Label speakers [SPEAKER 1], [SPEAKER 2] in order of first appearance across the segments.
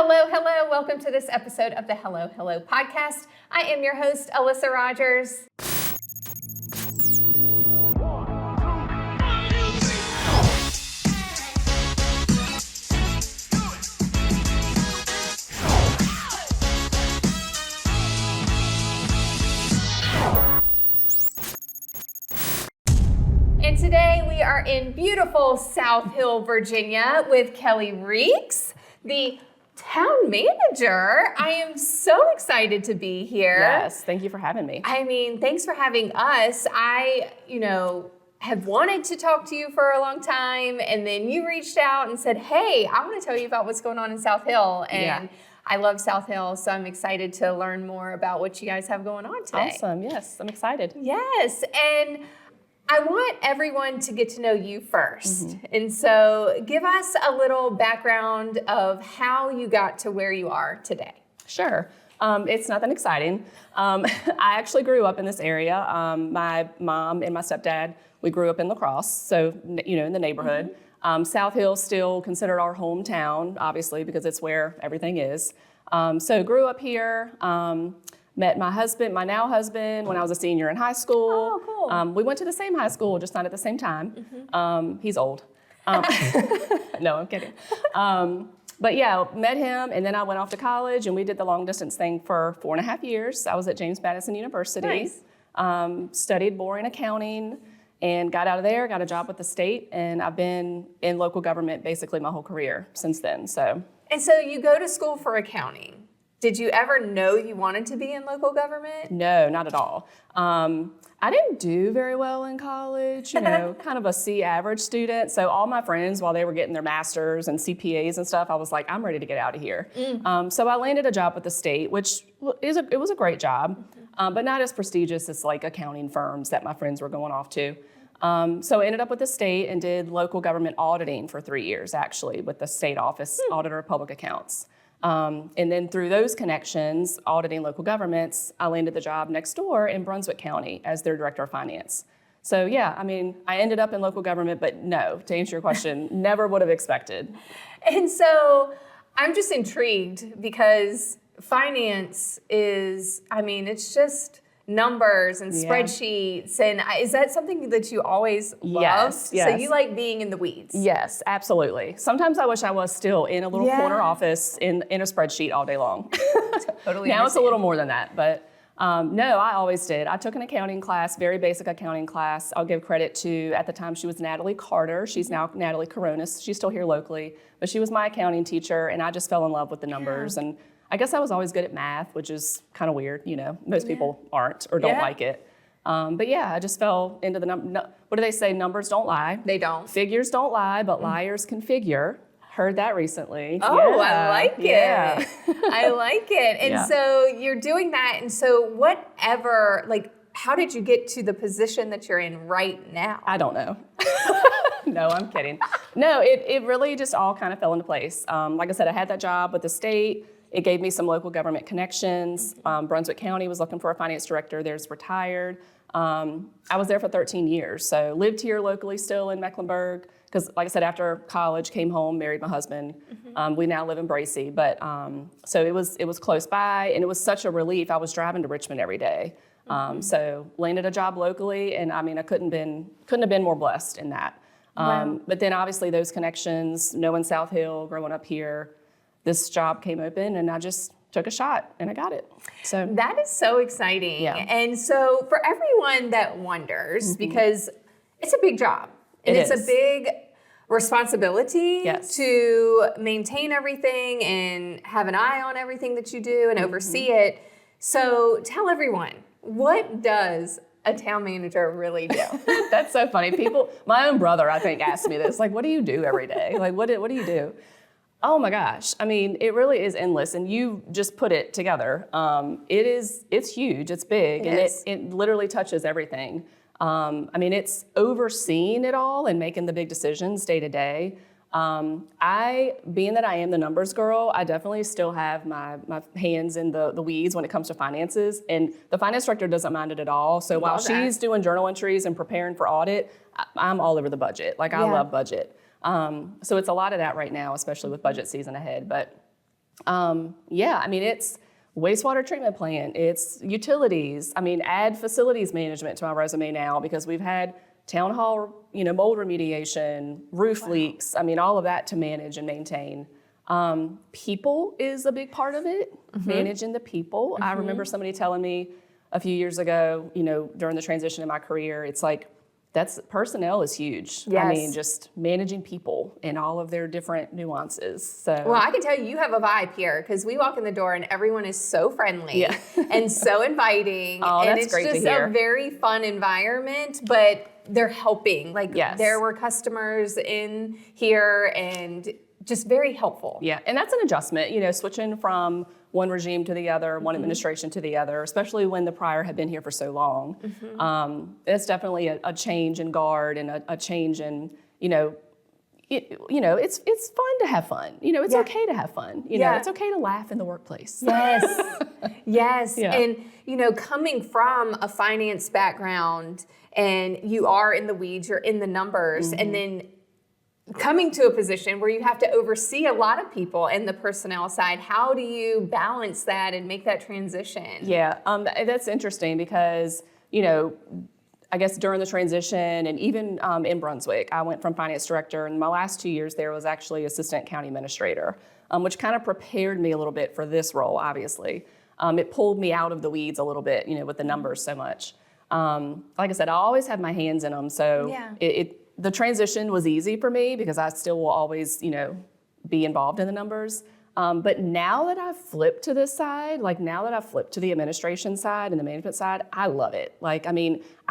[SPEAKER 1] Hello, hello. Welcome to this episode of the Hello, Hello podcast. I am your host, Alyssa Rogers. And today we are in beautiful South Hill, Virginia with Kelly Reese, the town manager. I am so excited to be here.
[SPEAKER 2] Yes, thank you for having me.
[SPEAKER 1] I mean, thanks for having us. I, have wanted to talk to you for a long time, and then you reached out and said, hey, I want to tell you about what's going on in South Hill. And I love South Hill, so I'm excited to learn more about what you guys have going on today.
[SPEAKER 2] Awesome, yes, I'm excited.
[SPEAKER 1] Yes, and I want everyone to get to know you first. And so give us a little background of how you got to where you are today.
[SPEAKER 2] Sure. It's nothing exciting. I actually grew up in this area. My mom and my stepdad, we grew up in La Crosse, so, in the neighborhood. South Hill still considered our hometown, obviously, because it's where everything is. So grew up here. Met my husband, my now husband, when I was a senior in high school.
[SPEAKER 1] Oh, cool.
[SPEAKER 2] We went to the same high school, just not at the same time. He's old. No, I'm kidding. But yeah, met him, and then I went off to college, and we did the long distance thing for 4.5 years. I was at James Madison University.
[SPEAKER 1] Nice.
[SPEAKER 2] Studied boring accounting, and got out of there, got a job with the state, and I've been in local government basically my whole career since then.
[SPEAKER 1] And so you go to school for accounting. Did you ever know you wanted to be in local government?
[SPEAKER 2] No, not at all. I didn't do very well in college, kind of a C average student. So all my friends, while they were getting their masters and CPAs and stuff, I was like, I'm ready to get out of here. So I landed a job with the state, which it was a great job, but not as prestigious as like accounting firms that my friends were going off to. So I ended up with the state and did local government auditing for 3 years, actually, with the state office auditor of public accounts. And then through those connections, auditing local governments, I landed the job next door in Brunswick County as their director of finance. So yeah, I ended up in local government, but no, to answer your question, never would have expected.
[SPEAKER 1] And so I'm just intrigued because finance is, it's just numbers and spreadsheets. And is that something that you always loved?
[SPEAKER 2] Yes.
[SPEAKER 1] So you like being in the weeds?
[SPEAKER 2] Yes, absolutely. Sometimes I wish I was still in a little corner office in a spreadsheet all day long.
[SPEAKER 1] Totally.
[SPEAKER 2] Now it's a little more than that, but no, I always did. I took an accounting class, very basic accounting class. I'll give credit to, at the time she was Natalie Carter. She's now Natalie Coronis. She's still here locally, but she was my accounting teacher, and I just fell in love with the numbers. And I guess I was always good at math, which is kind of weird, most people aren't or don't like it. But yeah, I just fell into the what do they say? Numbers don't lie.
[SPEAKER 1] They don't.
[SPEAKER 2] Figures don't lie, but liars can figure. Heard that recently.
[SPEAKER 1] Oh, I like it.
[SPEAKER 2] Yeah.
[SPEAKER 1] I like it. And so you're doing that. And so how did you get to the position that you're in right now?
[SPEAKER 2] I don't know. No, I'm kidding. No, it really just all kind of fell into place. Like I said, I had that job with the state. It gave me some local government connections. Brunswick County was looking for a finance director. Theirs retired. I was there for 13 years. So lived here locally still in Mecklenburg. Because like I said, after college, came home, married my husband. We now live in Bracy. But so it was close by, and it was such a relief. I was driving to Richmond every day. So landed a job locally, and I couldn't have been more blessed in that.
[SPEAKER 1] Wow.
[SPEAKER 2] But then obviously those connections, knowing South Hill, growing up here, this job came open, and I just took a shot, and I got it. So
[SPEAKER 1] that is so exciting. Yeah. And so for everyone that wonders, because it's a big job, and it's a big responsibility to maintain everything and have an eye on everything that you do and oversee it. So tell everyone, what does a town manager really do?
[SPEAKER 2] That's so funny. My own brother, I think, asked me this, like, what do you do every day? Like, what do you do? Oh my gosh. It really is endless, and you just put it together. It's huge, it's big, and it literally touches everything. It's overseeing it all and making the big decisions day to day. Being that I am the numbers girl, I definitely still have my hands in the weeds when it comes to finances, and the finance director doesn't mind it at all. So while she's doing journal entries and preparing for audit, I'm all over the budget. I love budget. So it's a lot of that right now, especially with budget season ahead. But Yeah, I mean, it's wastewater treatment plant, it's utilities. I mean, add facilities management to my resume now because we've had town hall, mold remediation, roof leaks. I mean, all of that to manage and maintain. People is a big part of it, managing the people. I remember somebody telling me a few years ago, during the transition in my career, it's like, personnel is huge.
[SPEAKER 1] Yes.
[SPEAKER 2] I mean, just managing people and all of their different nuances. So,
[SPEAKER 1] well, I can tell you have a vibe here because we walk in the door and everyone is so friendly and so inviting.
[SPEAKER 2] Oh,
[SPEAKER 1] and
[SPEAKER 2] that's
[SPEAKER 1] it's
[SPEAKER 2] great to
[SPEAKER 1] just
[SPEAKER 2] hear.
[SPEAKER 1] a very fun environment, but they're helping. Like there were customers in here and just very helpful.
[SPEAKER 2] Yeah, and that's an adjustment, switching from one regime to the other, one administration to the other, especially when the prior had been here for so long. It's definitely a change in guard and a change in, it's fun to have fun. It's okay to have fun. It's okay to laugh in the workplace.
[SPEAKER 1] Yes, yes.
[SPEAKER 2] Yeah.
[SPEAKER 1] And, coming from a finance background and you are in the weeds, you're in the numbers, and then coming to a position where you have to oversee a lot of people in the personnel side, how do you balance that and make that transition?
[SPEAKER 2] Yeah, that's interesting because, I guess during the transition and even in Brunswick, I went from finance director, and my last 2 years there was actually assistant county administrator, which kind of prepared me a little bit for this role, obviously. It pulled me out of the weeds a little bit, with the numbers so much. Like I said, I always had my hands in them, so the transition was easy for me because I still will always, be involved in the numbers. But now that I've flipped to this side, now that I've flipped to the administration side and the management side, I love it. I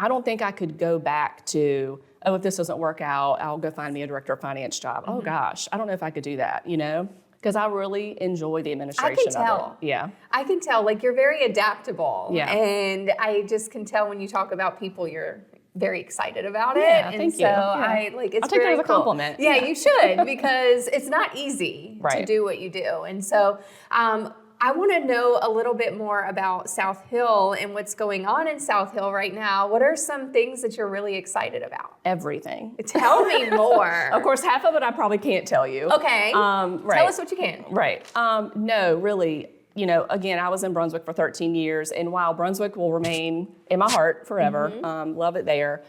[SPEAKER 2] don't think I could go back to, if this doesn't work out, I'll go find me a director of finance job. Oh gosh, I don't know if I could do that, because I really enjoy the administration of it. Yeah.
[SPEAKER 1] I can tell, you're very adaptable.
[SPEAKER 2] Yeah.
[SPEAKER 1] And I just can tell when you talk about people, you're very excited about it.
[SPEAKER 2] Yeah,
[SPEAKER 1] and
[SPEAKER 2] thank
[SPEAKER 1] so
[SPEAKER 2] you. Yeah.
[SPEAKER 1] It's
[SPEAKER 2] I'll take
[SPEAKER 1] very
[SPEAKER 2] it as a compliment.
[SPEAKER 1] Yeah, you should, because it's not easy to do what you do. And so I want to know a little bit more about South Hill and what's going on in South Hill right now. What are some things that you're really excited about?
[SPEAKER 2] Everything.
[SPEAKER 1] Tell me more.
[SPEAKER 2] Of course, half of it I probably can't tell you.
[SPEAKER 1] Okay. Tell us what you can.
[SPEAKER 2] Right. No, really. Again, I was in Brunswick for 13 years, and while Brunswick will remain in my heart forever, love it there,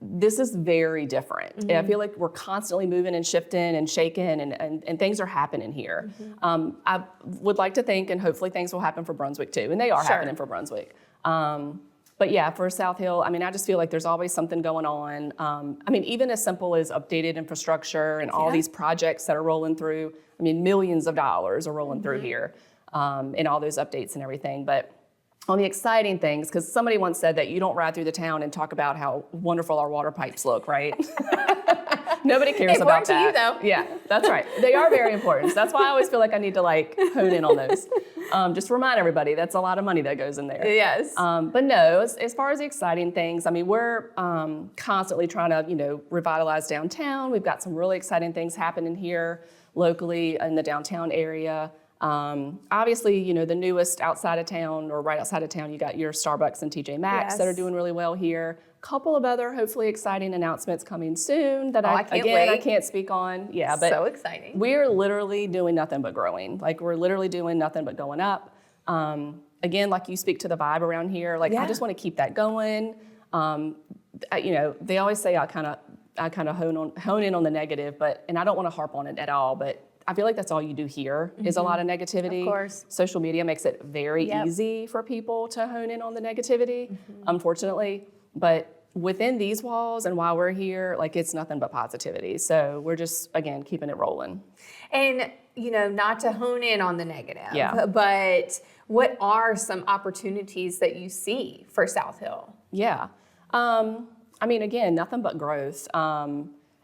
[SPEAKER 2] this is very different. And I feel like we're constantly moving and shifting and shaking, and things are happening here. I would like to think, and hopefully things will happen for Brunswick too, and they are happening for Brunswick. But yeah, for South Hill, I just feel like there's always something going on. Even as simple as updated infrastructure and all these projects that are rolling through. Millions of dollars are rolling through here. And all those updates and everything. But on the exciting things, because somebody once said that you don't ride through the town and talk about how wonderful our water pipes look, right? Nobody cares about that.
[SPEAKER 1] Important to you, though.
[SPEAKER 2] Yeah, that's right. They are very important. So that's why I always feel like I need to hone in on those. Just to remind everybody, that's a lot of money that goes in there.
[SPEAKER 1] Yes.
[SPEAKER 2] But no, as far as the exciting things, we're constantly trying to, revitalize downtown. We've got some really exciting things happening here locally in the downtown area. Obviously, the newest outside of town or right outside of town, you got your Starbucks and TJ Maxx that are doing really well here. A couple of other hopefully exciting announcements coming soon that I can't speak on. Yeah, but
[SPEAKER 1] so exciting.
[SPEAKER 2] We're literally doing nothing but growing. We're literally doing nothing but going up. Again, you speak to the vibe around here. I just want to keep that going. They always say I kind of hone in on the negative, and I don't want to harp on it at all, but I feel like that's all you do here is a lot of negativity.
[SPEAKER 1] Of course.
[SPEAKER 2] Social media makes it very easy for people to hone in on the negativity, unfortunately. But within these walls and while we're here, it's nothing but positivity. So we're just, again, keeping it rolling.
[SPEAKER 1] And, not to hone in on the negative, but what are some opportunities that you see for South Hill?
[SPEAKER 2] Yeah. Again, nothing but growth.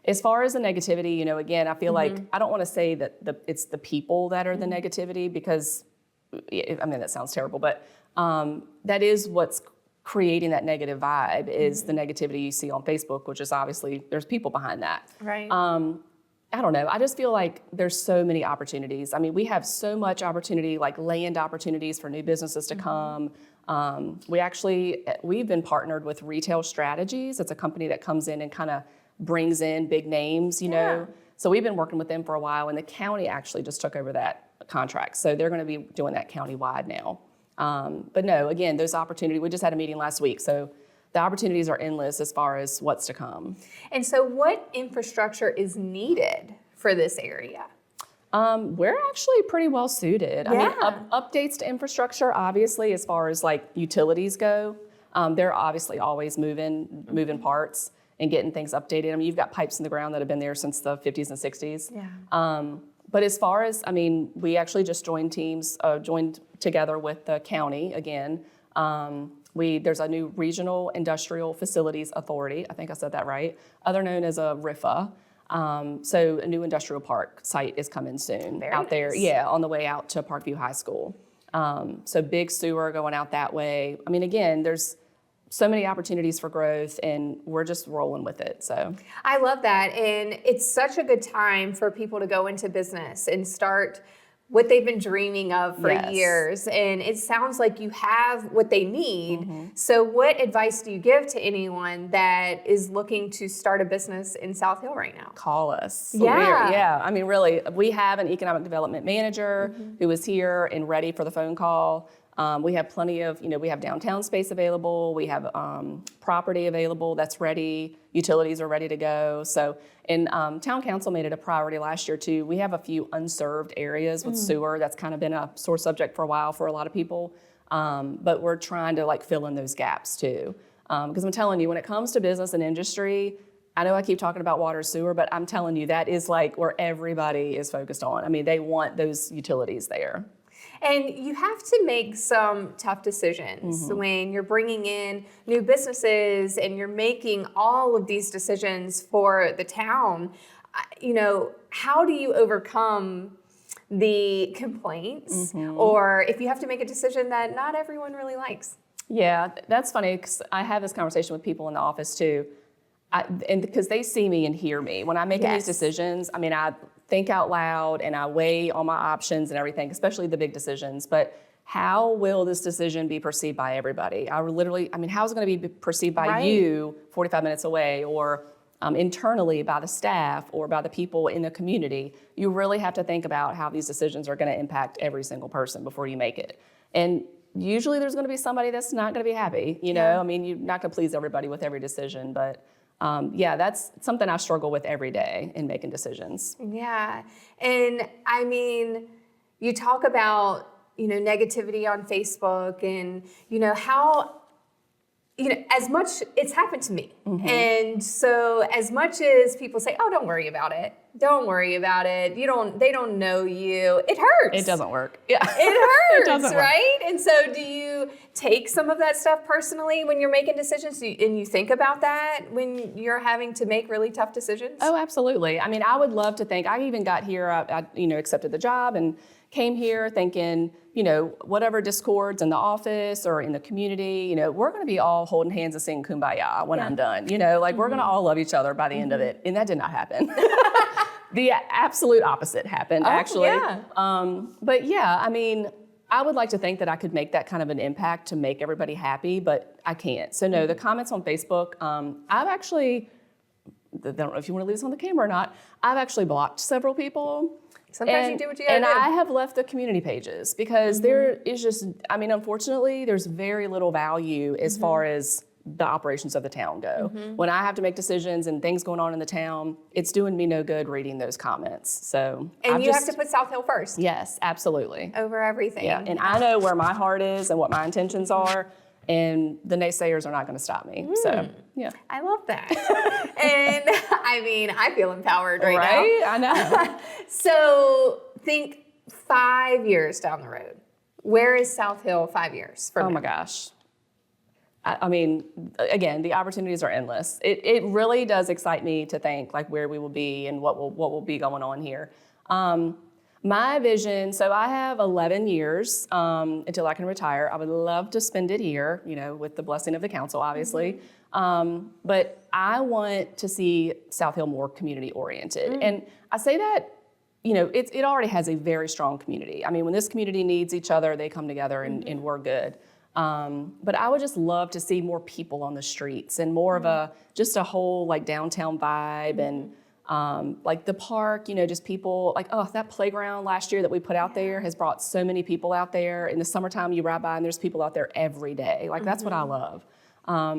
[SPEAKER 2] As far as the negativity, again, I feel like I don't want to say that it's the people that are the negativity because, that sounds terrible, but that is what's creating that negative vibe is the negativity you see on Facebook, which is obviously there's people behind that.
[SPEAKER 1] Right.
[SPEAKER 2] I don't know. I just feel like there's so many opportunities. We have so much opportunity, land opportunities for new businesses to come. We've been partnered with Retail Strategies. It's a company that comes in and kind of brings in big names, So we've been working with them for a while, and the county actually just took over that contracts. So they're going to be doing that countywide now. But no, again, those opportunities, we just had a meeting last week. So the opportunities are endless as far as what's to come.
[SPEAKER 1] And so what infrastructure is needed for this area?
[SPEAKER 2] We're actually pretty well suited.
[SPEAKER 1] Yeah.
[SPEAKER 2] I mean, updates to infrastructure, obviously, as far as like utilities go, they're obviously always moving parts and getting things updated. I mean, you've got pipes in the ground that have been there since the 50s and 60s.
[SPEAKER 1] Yeah.
[SPEAKER 2] But as far as, I mean, we actually just joined together with the county again. There's a new Regional Industrial Facilities Authority, I think I said that right, other known as a RIFA. So a new industrial park site is coming soon out there. Yeah, on the way out to Parkview High School. So big sewer going out that way. I mean, again, there's so many opportunities for growth, and we're just rolling with it. So
[SPEAKER 1] I love that, and it's such a good time for people to go into business and start what they've been dreaming of for years. And it sounds like you have what they need. So what advice do you give to anyone that is looking to start a business in South Hill right now?
[SPEAKER 2] Call us.
[SPEAKER 1] Yeah.
[SPEAKER 2] I mean, really, we have an economic development manager who is here and ready for the phone call. We have plenty of, we have downtown space available. We have property available that's ready. Utilities are ready to go. So, and town council made it a priority last year too. We have a few unserved areas with sewer. That's kind of been a sore subject for a while for a lot of people. But we're trying to like fill in those gaps too. Because I'm telling you, when it comes to business and industry, I know I keep talking about water sewer, but I'm telling you, that is like where everybody is focused on. I mean, they want those utilities there.
[SPEAKER 1] And you have to make some tough decisions when you're bringing in new businesses and you're making all of these decisions for the town. How do you overcome the complaints or if you have to make a decision that not everyone really likes?
[SPEAKER 2] Yeah, that's funny because I have this conversation with people in the office too. And because they see me and hear me. When I'm making these decisions, I mean, I think out loud and I weigh all my options and everything, especially the big decisions. But how will this decision be perceived by everybody? How is it going to be perceived by you 45 minutes away or internally by the staff or by the people in the community? You really have to think about how these decisions are going to impact every single person before you make it. And usually there's going to be somebody that's not going to be happy. I mean, you're not going to please everybody with every decision, but that's something I struggle with every day in making decisions.
[SPEAKER 1] Yeah. And I mean, you talk about, negativity on Facebook and, how, as much it's happened to me. And so as much as people say, oh, don't worry about it. Don't worry about it. They don't know you. It hurts.
[SPEAKER 2] It doesn't work. Yeah.
[SPEAKER 1] It hurts, right? And so do you take some of that stuff personally when you're making decisions and you think about that when you're having to make really tough decisions?
[SPEAKER 2] Oh, absolutely. I mean, I would love to think, I even got here, I accepted the job and came here thinking, whatever discords in the office or in the community, we're going to be all holding hands and singing Kumbaya when I'm done. We're going to all love each other by the end of it. And that did not happen. The absolute opposite happened, actually.
[SPEAKER 1] Yeah.
[SPEAKER 2] But yeah, I mean, I would like to think that I could make that kind of an impact to make everybody happy, but I can't. So no, the comments on Facebook, I've actually, I don't know if you want to leave this on the camera or not, I've actually blocked several people.
[SPEAKER 1] Sometimes you do what you gotta do.
[SPEAKER 2] And I have left the community pages because there is just, unfortunately, there's very little value as far as the operations of the town go. When I have to make decisions and things going on in the town, it's doing me no good reading those comments. So
[SPEAKER 1] and you have to put South Hill first.
[SPEAKER 2] Yes, absolutely.
[SPEAKER 1] Over everything.
[SPEAKER 2] Yeah, and I know where my heart is and what my intentions are, and the naysayers are not going to stop me. So yeah,
[SPEAKER 1] I love that. And I feel empowered right now.
[SPEAKER 2] I know.
[SPEAKER 1] So think 5 years down the road. Where is South Hill 5 years from now?
[SPEAKER 2] Oh my gosh. I mean, again, the opportunities are endless. It really does excite me to think like where we will be and what will be going on here. My vision, so I have 11 years until I can retire. I would love to spend it here, with the blessing of the council, obviously. But I want to see South Hill more community oriented. And I say that, it already has a very strong community. I mean, when this community needs each other, they come together and we're good. But I would just love to see more people on the streets and more of just a whole like downtown vibe and like the park, just people like, oh, that playground last year that we put out there has brought so many people out there. In the summertime, you ride by and there's people out there every day. Like, that's what I love. I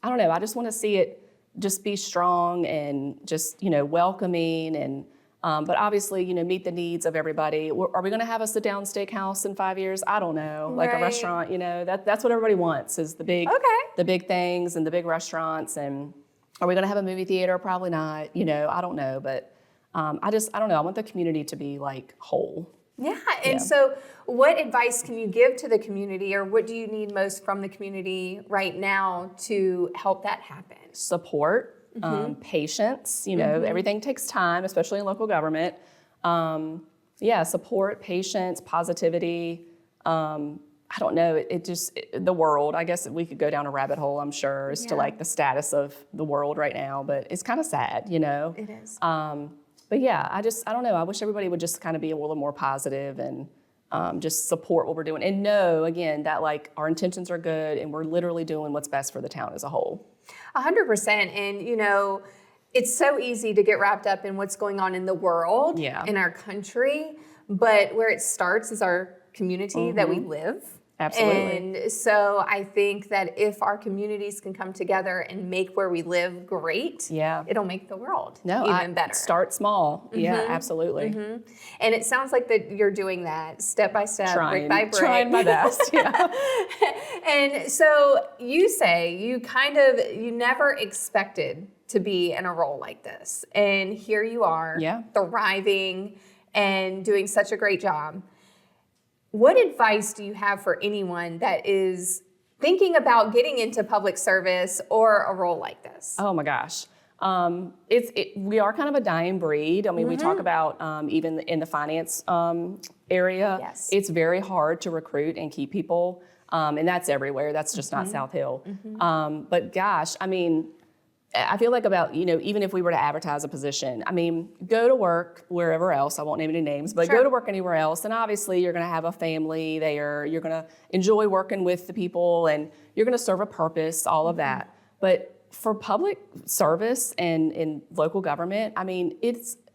[SPEAKER 2] don't know. I just want to see it just be strong and just, welcoming and, but obviously, meet the needs of everybody. Are we going to have a sit-down steakhouse in 5 years? I don't know. Like a restaurant, that's what everybody wants is the big things and the big restaurants. And are we going to have a movie theater? Probably not. I don't know. But I don't know. I want the community to be like whole.
[SPEAKER 1] Yeah. And so what advice can you give to the community, or what do you need most from the community right now to help that happen?
[SPEAKER 2] Support. Patience, everything takes time, especially in local government. Support, patience, positivity. I don't know, the world, I guess we could go down a rabbit hole, I'm sure, as to like the status of the world right now, but it's kind of sad,
[SPEAKER 1] It is.
[SPEAKER 2] But yeah, I don't know, I wish everybody would just kind of be a little more positive and just support what we're doing and know, again, that like our intentions are good and we're literally doing what's best for the town as a whole.
[SPEAKER 1] 100%. And, it's so easy to get wrapped up in what's going on in the world, in our country, but where it starts is our community that we live.
[SPEAKER 2] Absolutely.
[SPEAKER 1] And so I think that if our communities can come together and make where we live great, it'll make the world even better.
[SPEAKER 2] Start small. Yeah, absolutely.
[SPEAKER 1] And it sounds like that you're doing that step by step, brick by brick.
[SPEAKER 2] Trying my best,
[SPEAKER 1] And so you say you never expected to be in a role like this. And here you are, thriving and doing such a great job. What advice do you have for anyone that is thinking about getting into public service or a role like this?
[SPEAKER 2] Oh my gosh. We are kind of a dying breed. I mean, we talk about even in the finance area, it's very hard to recruit and keep people. And that's everywhere. That's just not South Hill. But gosh, I mean, I feel like about, even if we were to advertise a position, I mean, go to work wherever else, I won't name any names, but go to work anywhere else. And obviously you're going to have a family there. You're going to enjoy working with the people and you're going to serve a purpose, all of that. But for public service and in local government, I mean,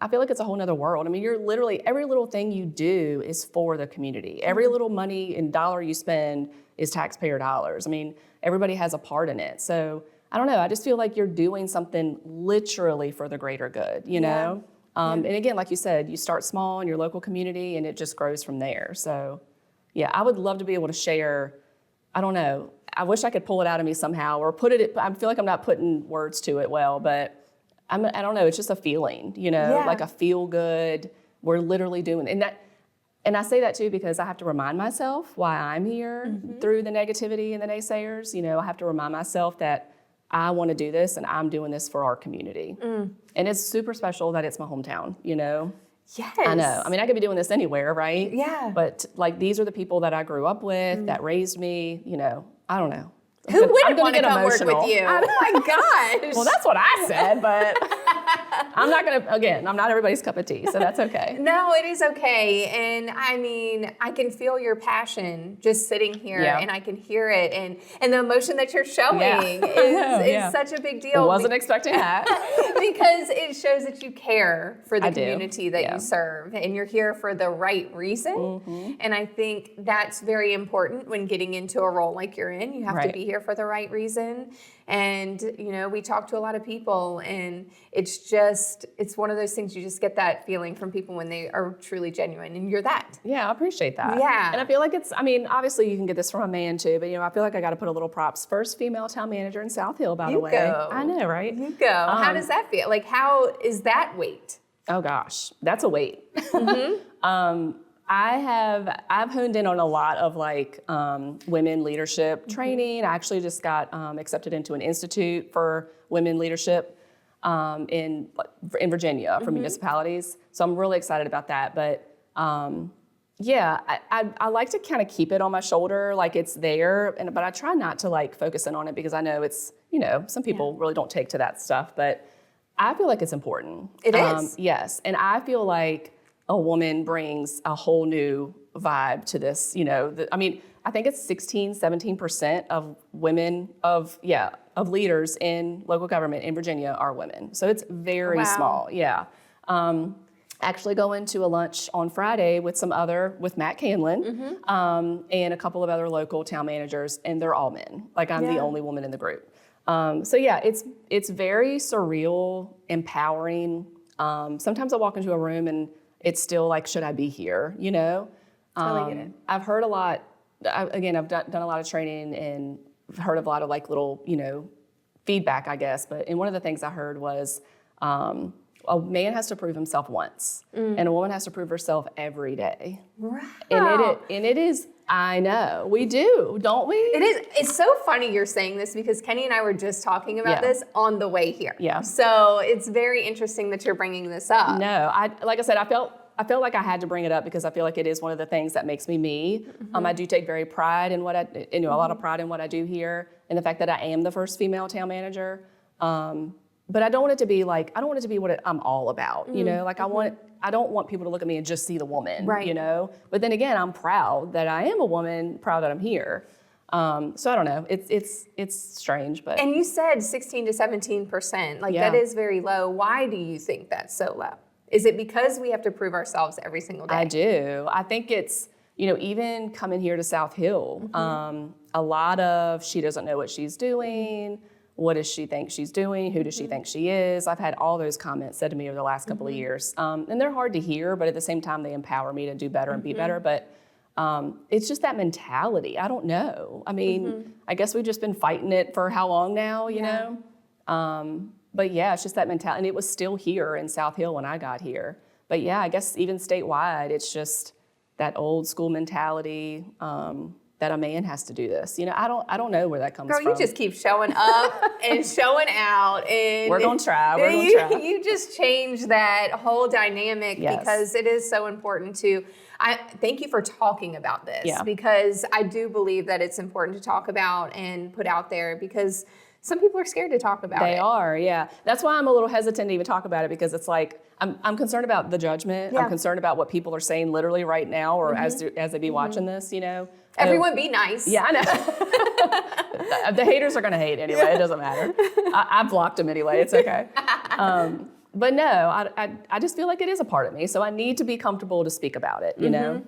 [SPEAKER 2] I feel like it's a whole nother world. I mean, you're literally, every little thing you do is for the community. Every little money and dollar you spend is taxpayer dollars. I mean, everybody has a part in it. So I don't know. I just feel like you're doing something literally for the greater good, know? And again, like you said, you start small in your local community and it just grows from there. So yeah, I would love to be able to share, I don't know. I wish I could pull it out of me somehow or I feel like I'm not putting words to it well, but I don't know. It's just a feeling, like a feel good. We're literally doing and I say that too because I have to remind myself why I'm here through the negativity and the naysayers. I have to remind myself that I want to do this and I'm doing this for our community. And it's super special that it's my hometown,
[SPEAKER 1] Yes.
[SPEAKER 2] I know. I mean, I could be doing this anywhere, right?
[SPEAKER 1] Yeah.
[SPEAKER 2] But like, these are the people that I grew up with, that raised me, I don't know.
[SPEAKER 1] Who wouldn't want to come work with you? Oh my gosh.
[SPEAKER 2] Well, that's what I said, but I'm not everybody's cup of tea, so that's okay.
[SPEAKER 1] No, it is okay. And I mean, I can feel your passion just sitting here and I can hear it. And the emotion that you're showing is such a big deal.
[SPEAKER 2] I wasn't expecting that.
[SPEAKER 1] Because it shows that you care for the community that you serve and you're here for the right reason. And I think that's very important when getting into a role like you're in. You have to be here for the right reason. And, we talk to a lot of people and it's one of those things you just get that feeling from people when they are truly genuine and you're that.
[SPEAKER 2] Yeah, I appreciate that.
[SPEAKER 1] Yeah.
[SPEAKER 2] And I feel like obviously you can get this from a man too, but I feel like I got to put a little props. First female town manager in South Hill, by the way.
[SPEAKER 1] Go.
[SPEAKER 2] I know, right?
[SPEAKER 1] You go. How does that feel? Like, how is that weight?
[SPEAKER 2] Oh gosh, that's a weight. I've honed in on a lot of women leadership training. I actually just got accepted into an institute for women leadership in Virginia for municipalities. So I'm really excited about that. But I like to kind of keep it on my shoulder, like it's there. But I try not to focus in on it because I know it's, some people really don't take to that stuff. But I feel like it's important.
[SPEAKER 1] It is.
[SPEAKER 2] Yes. And I feel like a woman brings a whole new vibe to this, I mean, I think it's 17% of women of leaders in local government in Virginia are women. So it's very small. Yeah. Actually going to a lunch on Friday with Matt Canlin, and a couple of other local town managers, and they're all men. Like I'm the only woman in the group. So yeah, it's very surreal, empowering. Sometimes I walk into a room and it's still like, should I be here?
[SPEAKER 1] Totally get it.
[SPEAKER 2] I've heard a lot. I've done a lot of training and heard of a lot of like little, feedback, I guess. And one of the things I heard was, a man has to prove himself once, and a woman has to prove herself every day.
[SPEAKER 1] Wow.
[SPEAKER 2] And it is. I know we do, don't we?
[SPEAKER 1] It is. It's so funny you're saying this because Kenny and I were just talking about this on the way here.
[SPEAKER 2] Yeah.
[SPEAKER 1] So it's very interesting that you're bringing this up.
[SPEAKER 2] No, like I said, I felt like I had to bring it up because I feel like it is one of the things that makes me me. I do take very pride in what a lot of pride in what I do here, and the fact that I am the first female town manager. But I don't want it to be what I'm all about. Like I don't want people to look at me and just see the woman.
[SPEAKER 1] Right.
[SPEAKER 2] But then again, I'm proud that I am a woman, proud that I'm here. So I don't know. It's strange, but.
[SPEAKER 1] And you said 16 to 17%. Like that is very low. Why do you think that's so low? Is it because we have to prove ourselves every single day?
[SPEAKER 2] I do. I think it's, even coming here to South Hill, a lot of she doesn't know what she's doing. What does she think she's doing? Who does she think she is? I've had all those comments said to me over the last couple of years. And they're hard to hear, but at the same time, they empower me to do better and be better. But it's just that mentality. I don't know. I mean, I guess we've just been fighting it for how long now, you know? But yeah, it's just that mentality. And it was still here in South Hill when I got here. But yeah, I guess even statewide, it's just that old school mentality that a man has to do this. I don't know where that comes from.
[SPEAKER 1] Girl, you just keep showing up and showing out. And
[SPEAKER 2] we're going to try.
[SPEAKER 1] You just change that whole dynamic because it is so important to. I thank you for talking about this because I do believe that it's important to talk about and put out there because some people are scared to talk about it.
[SPEAKER 2] They are, yeah. That's why I'm a little hesitant to even talk about it because it's like, I'm concerned about the judgment. I'm concerned about what people are saying literally right now or as they be watching this,
[SPEAKER 1] Everyone be nice.
[SPEAKER 2] Yeah, I know. The haters are going to hate anyway. It doesn't matter. I blocked them anyway. It's okay. But no, I just feel like it is a part of me. So I need to be comfortable to speak about it, you know?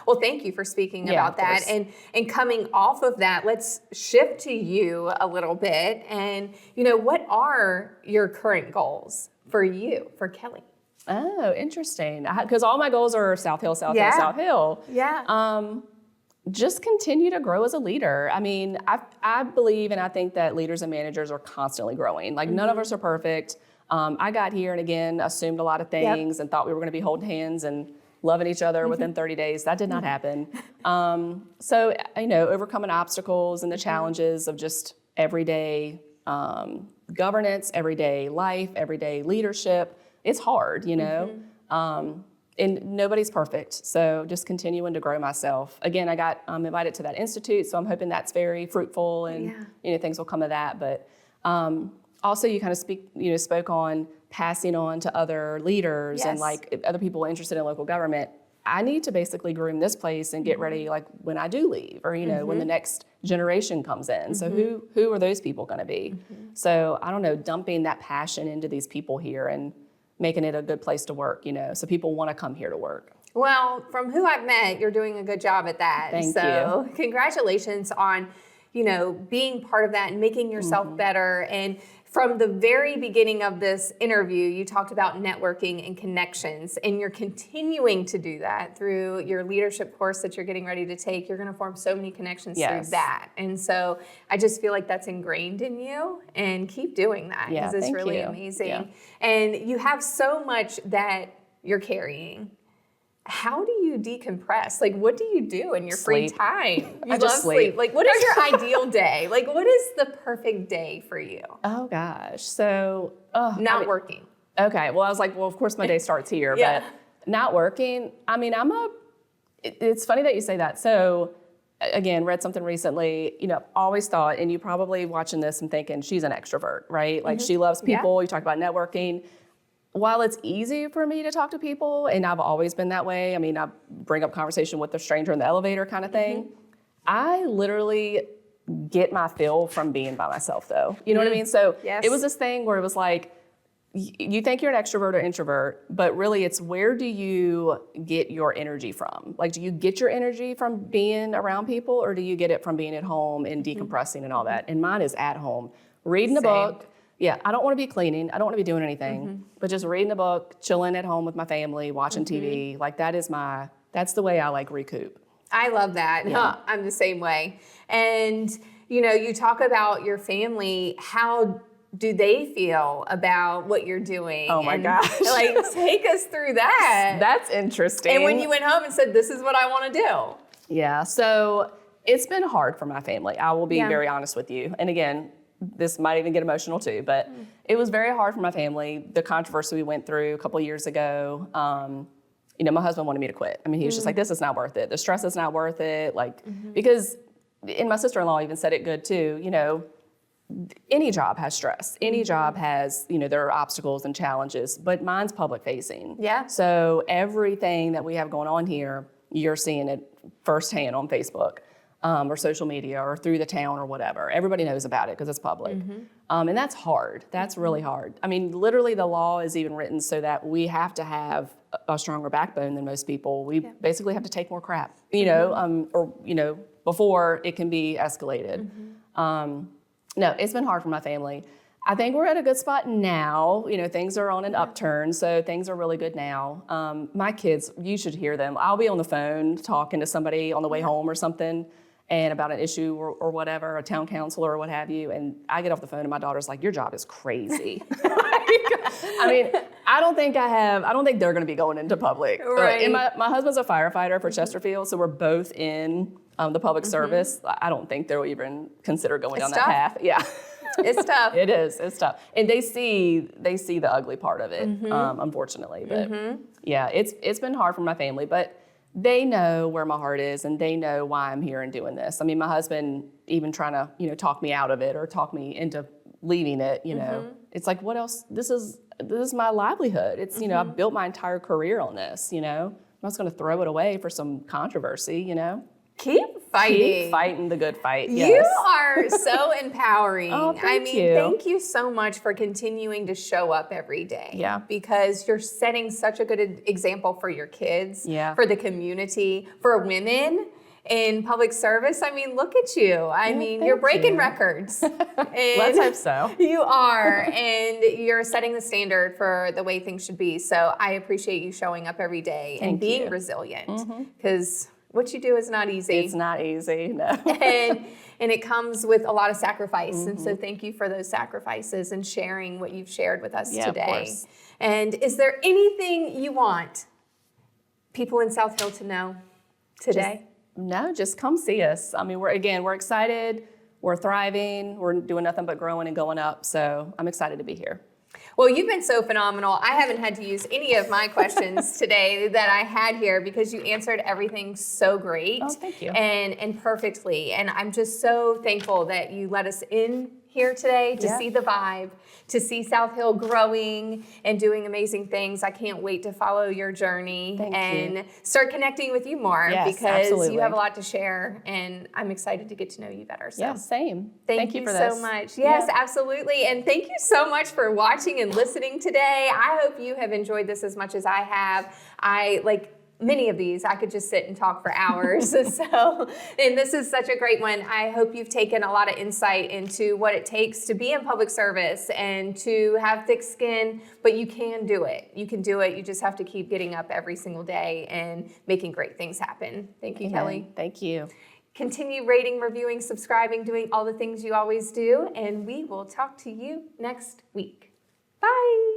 [SPEAKER 1] Well, thank you for speaking about that. And coming off of that, let's shift to you a little bit. And, what are your current goals for you, for Kelly?
[SPEAKER 2] Oh, interesting. Because all my goals are South Hill, South Hill, South Hill.
[SPEAKER 1] Yeah.
[SPEAKER 2] Just continue to grow as a leader. I mean, I believe and I think that leaders and managers are constantly growing. Like none of us are perfect. I got here and again, assumed a lot of things and thought we were going to be holding hands and loving each other within 30 days. That did not happen. So, overcoming obstacles and the challenges of just everyday governance, everyday life, everyday leadership. It's hard, and nobody's perfect. So just continuing to grow myself. Again, I got invited to that institute, so I'm hoping that's very fruitful and things will come of that. But also you kind of spoke on passing on to other leaders and like other people interested in local government. I need to basically groom this place and get ready like when I do leave or, when the next generation comes in. So who are those people going to be? So I don't know, dumping that passion into these people here and making it a good place to work, so people want to come here to work.
[SPEAKER 1] Well, from who I've met, you're doing a good job at that.
[SPEAKER 2] Thank you.
[SPEAKER 1] Congratulations on, being part of that and making yourself better. And from the very beginning of this interview, you talked about networking and connections, and you're continuing to do that through your leadership course that you're getting ready to take. You're going to form so many connections through that. And so I just feel like that's ingrained in you, and keep doing that because it's really amazing. Yeah. And you have so much that you're carrying. How do you decompress? Like, what do you do in your free time?
[SPEAKER 2] I just sleep.
[SPEAKER 1] Like, what is your ideal day? Like, what is the perfect day for you?
[SPEAKER 2] Oh, gosh. So,
[SPEAKER 1] working.
[SPEAKER 2] Okay. Well, I was like, of course my day starts here, but not working. I mean, it's funny that you say that. So, again, read something recently, always thought, and you probably watching this and thinking she's an extrovert, right? Like she loves people. You talk about networking. while it's easy for me to talk to people, and I've always been that way, I mean, I bring up conversation with the stranger in the elevator kind of thing, I literally get my fill from being by myself, though. You know what I mean? So it was this thing where it was like, you think you're an extrovert or introvert, but really it's where do you get your energy from? Like, do you get your energy from being around people, or do you get it from being at home and decompressing and all that? And mine is at home, reading a book. Yeah, I don't want to be cleaning. I don't want to be doing anything, but just reading a book, chilling at home with my family, watching TV. Like that's the way I like recoup.
[SPEAKER 1] I love that. Yeah. I'm the same way. And, you know, you talk about your family, how do they feel about what you're doing?
[SPEAKER 2] Oh my gosh.
[SPEAKER 1] Like, take us through that.
[SPEAKER 2] That's interesting.
[SPEAKER 1] And when you went home and said, this is what I want to do.
[SPEAKER 2] Yeah, so it's been hard for my family. I will be very honest with you. And again, this might even get emotional too, but it was very hard for my family. The controversy we went through a couple of years ago, you know, my husband wanted me to quit. I mean, he was just like, this is not worth it. The stress is not worth it. Like, because, and my sister-in-law even said it good too, you know, any job has stress. Any job has, you know, there are obstacles and challenges, but mine's public facing.
[SPEAKER 1] Yeah.
[SPEAKER 2] So everything that we have going on here, you're seeing it firsthand on Facebook. Or social media or through the town or whatever. Everybody knows about it because it's public. And that's hard. That's really hard. I mean, literally the law is even written so that we have to have a stronger backbone than most people. We basically have to take more crap, you know, or, you know, before it can be escalated. No, it's been hard for my family. I think we're at a good spot now. You know, things are on an upturn, so things are really good now. My kids, you should hear them. I'll be on the phone talking to somebody on the way home or something, and about an issue or whatever, a town council or what have you, and I get off the phone and my daughter's like, your job is crazy. I mean, I don't think they're gonna be going into public.
[SPEAKER 1] Right.
[SPEAKER 2] And my husband's a firefighter for Chesterfield, so we're both in the public service. I don't think they'll even consider going down that path. Yeah.
[SPEAKER 1] It's tough.
[SPEAKER 2] It is. It's tough. And they see the ugly part of it, unfortunately. But yeah, it's been hard for my family, but they know where my heart is and they know why I'm here and doing this. I mean, my husband even trying to, you know, talk me out of it or talk me into leaving it, you know. It's like, what else? This is my livelihood. It's, you know, I've built my entire career on this, you know. I'm not just going to throw it away for some controversy, you know.
[SPEAKER 1] Keep fighting.
[SPEAKER 2] Keep fighting the good fight. Yes.
[SPEAKER 1] You are so empowering.
[SPEAKER 2] Thank you.
[SPEAKER 1] Thank you so much for continuing to show up every day.
[SPEAKER 2] Yeah.
[SPEAKER 1] Because you're setting such a good example for your kids,
[SPEAKER 2] yeah.
[SPEAKER 1] for the community, for women in public service. I mean, look at you. I mean, you're breaking records.
[SPEAKER 2] Let's hope so.
[SPEAKER 1] You are, and you're setting the standard for the way things should be. So I appreciate you showing up every day and being resilient, because what you do is not easy.
[SPEAKER 2] It's not easy, no.
[SPEAKER 1] and it comes with a lot of sacrifice. And so thank you for those sacrifices and sharing what you've shared with us today. Of course. And is there anything you want people in South Hill to know today?
[SPEAKER 2] Just come see us. I mean, we're excited. We're thriving. We're doing nothing but growing and going up. So I'm excited to be here.
[SPEAKER 1] Well, you've been so phenomenal. I haven't had to use any of my questions today that I had here because you answered everything so great.
[SPEAKER 2] Oh, thank you.
[SPEAKER 1] And perfectly. And I'm just so thankful that you let us in here today to see the vibe, to see South Hill growing and doing amazing things. I can't wait to follow your journey and start connecting with you more because you have a lot to share and I'm excited to get to know you better. So.
[SPEAKER 2] Yeah, same.
[SPEAKER 1] Thank you for so much. Yes, absolutely. And thank you so much for watching and listening today. I hope you have enjoyed this as much as I have. Many of these, I could just sit and talk for hours. And this is such a great one. I hope you've taken a lot of insight into what it takes to be in public service and to have thick skin, but you can do it. You can do it. You just have to keep getting up every single day and making great things happen. Thank you, Kelly.
[SPEAKER 2] Thank you.
[SPEAKER 1] Continue rating, reviewing, subscribing, doing all the things you always do, and we will talk to you next week. Bye.